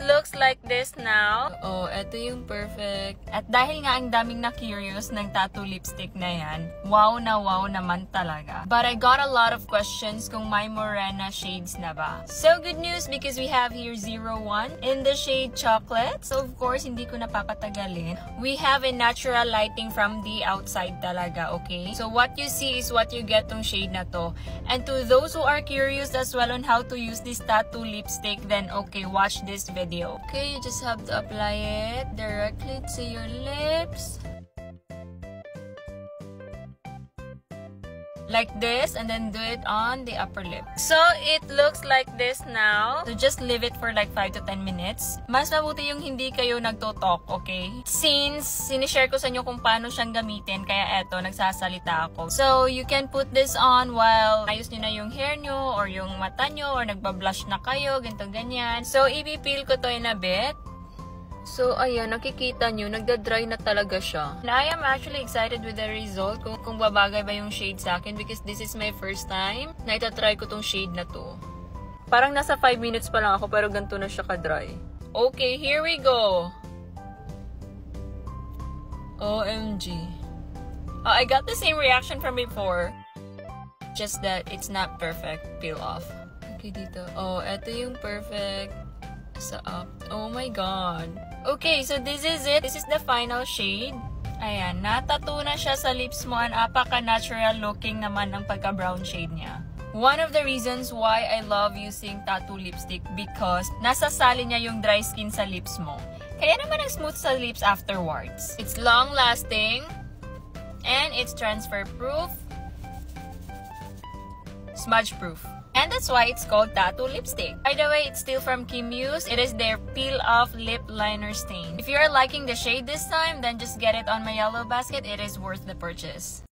looks like this now. Oh, eto yung perfect. At dahil nga ang daming na-curious ng tattoo lipstick na yan, wow naman talaga. But I got a lot of questions kung may morena shades na ba. So good news because we have here 01 in the shade chocolate. So of course, hindi ko napapatagalin. We have a natural lighting from the outside talaga, okay? So what you see is what you get tong shade na to. And to those who are curious as well on how to use this tattoo lipstick, then okay, watch this video. Okay, you just have to apply it directly to your lips. Like this, and then do it on the upper lip. So, it looks like this now. So, just leave it for like 5 to 10 minutes. Mas mabuti yung hindi kayo nagtotalk, okay? Since, sinishare ko sa inyo kung paano siyang gamitin, kaya eto, nagsasalita ako. So, you can put this on while ayos nyo na yung hair nyo, or yung mata nyo, or nagbablush na kayo, ganito, ganyan. So, ipipil ko to in a bit. So, ayan, nakikita nyo, nagda-dry na talaga siya. And I am actually excited with the result kung babagay ba yung shade sa akin because this is my first time na itatry ko tong shade na to. Parang nasa 5 minutes pa lang ako pero ganito na siya ka-dry. Okay, here we go! OMG. I got the same reaction from before. Just that it's not perfect. Peel off. Okay, dito. Oh, eto yung perfect sa up. Oh my god. Okay, so this is it. This is the final shade. Ayan, natattoo na siya sa lips mo and apaka-natural looking naman ang pagka-brown shade niya. One of the reasons why I love using tattoo lipstick because nasasali niya yung dry skin sa lips mo. Kaya naman ang smooth sa lips afterwards. It's long-lasting and it's transfer-proof, smudge-proof. And that's why it's called tattoo lipstick. By the way, it's still from Kim Muse. It is their peel off lip liner stain. If you are liking the shade this time, then just get it on my yellow basket. It is worth the purchase.